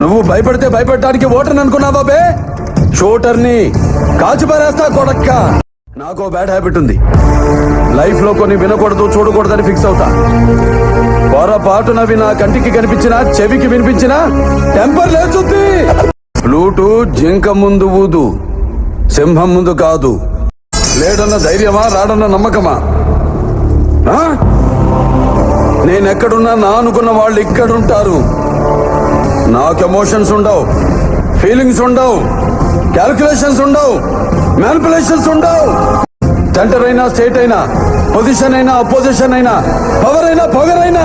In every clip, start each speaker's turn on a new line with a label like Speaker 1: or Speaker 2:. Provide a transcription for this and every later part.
Speaker 1: నువ్వు భయపడితే భయపడటానికి ఓటర్ని అనుకున్నావా బే? షూటర్ని కాల్చి పారేస్తా కొడక్క. నాకు బ్యాడ్ హ్యాబిట్ ఉంది. లైఫ్ లో కొన్ని వినకూడదు చూడకూడదని ఫిక్స్ అవుతా. పొరపాటునవి నా కంటికి కనిపించినా చెవికి వినిపించినా టెంపర్ లేచుద్ది. ఫ్లూటు జింక ముందు ఊదు, సింహం ముందు కాదు. లేడన్న ధైర్యమా రాడన్న నమ్మకమా? నేనెక్కడున్నా నా అనుకున్న వాళ్ళు ఇక్కడుంటారు. నాకు ఎమోషన్స్ ఉండవు, ఫీలింగ్స్ ఉండవు, క్యాల్కులేషన్స్ ఉండవు, మ్యానిపులేషన్స్ ఉండవు. సెంటర్ అయినా స్టేట్ అయినా పొజిషన్ అయినా అపోజిషన్ అయినా పవర్ అయినా పొగరైనా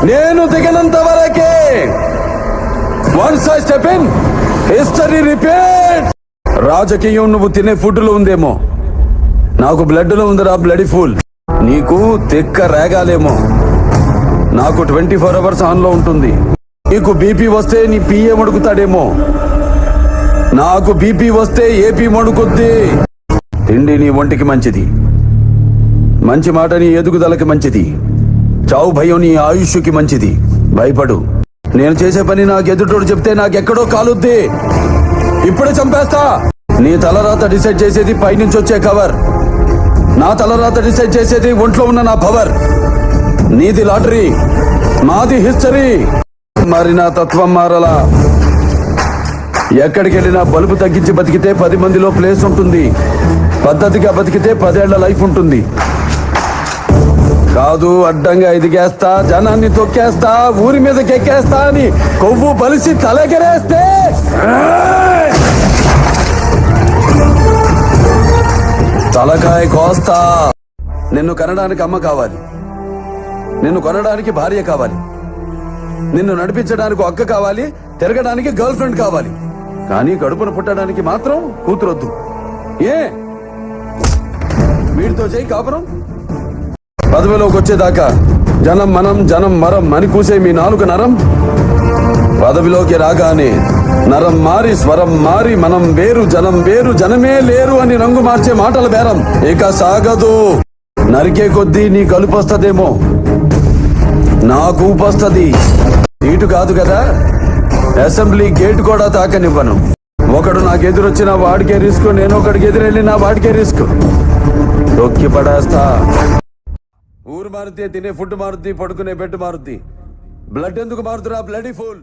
Speaker 1: నేను దిగినంత వరకే. Once I step in history repeat. రాజకీయం నువ్వు తినే ఫుడ్ లో ఉందేమో, నాకు బ్లడ్ లో ఉందిరా బ్లడీ ఫుల్. నీకు తిక్క రేగాలేమో, నాకు 24 hours ఆన్ లో ఉంటుంది. నీకు బీపీ వస్తే నీ పిఏ మడుకుతాడేమో, నాకు బీపీ వస్తే ఏపీ మడుకుద్ది. తిండి నీ ఒంటికి మంచిది, మంచి మాట నీ ఎదుగుదలకి మంచిది, చావు భయం నీ ఆయుష్కి మంచిది. భయపడు. నేను చేసే పని నాకు ఎదుటోడు చెప్తే నాకెక్కడో కాలుద్ది. ఇప్పుడే చంపేస్తా. నీ తలరాత డిసైడ్ చేసేది పైనుంచి వచ్చే కవర్, నా తలరాత డిసైడ్ చేసేది ఒంట్లో ఉన్న నా పవర్. నీది లాటరీ, మాది హిస్టరీ. మరి నా తత్వం మారలా. ఎక్కడికి వెళ్ళినా బలుపు తగ్గించి బతికితే 10 మందిలో ప్లేస్ ఉంటుంది. పద్ధతిగా బతికితే 10 ఏళ్ల లైఫ్ ఉంటుంది. కాదు అడ్డంగా ఎదిగేస్తా, జనాన్ని తొక్కేస్తా, ఊరి మీదకి ఎక్కేస్తా అని కొవ్వు బలిసి తలెగరేస్తే తలకాయ కోస్తా. నిన్ను కనడానికి అమ్మ కావాలి, నిన్ను కొనడానికి భార్య కావాలి, నిన్ను నడిపించడానికి అక్క కావాలి, తిరగడానికి గర్ల్ ఫ్రెండ్ కావాలి. కానీ కడుపున పుట్టడానికి మాత్రం కూతురొద్దు. ఏ వీడితో చేయి కాపురం. పదవిలోకి వచ్చేదాకా జనం మనం జనం మరం అని కూసే మీ నాలుగు నరం పదవిలోకి రాగానే నరం మారి స్వరం మారి మనం వేరు జనం వేరు జనమే లేరు అని రంగు మార్చే మాటల బేరం ఇక సాగదు. నరికే కొద్దీ నీ కలుపొస్తదేమో, నాకు ఊపొస్తది. సీటు కాదు కదా, అసెంబ్లీ గేట్ కూడా తాకనివ్వను. ఒకడు నాకు ఎదురొచ్చిన వాడికే రిస్క్, నేను ఒకడికి ఎదురెళ్ళినా వాడికే రిస్క్. తొక్కి పడేస్తా. ఊరు మారుద్ది, తినే ఫుడ్ మారుద్ది, పడుకునే బెడ్ మారుద్ది. బ్లడ్ ఎందుకు మారుతురా బ్లడీ ఫుల్.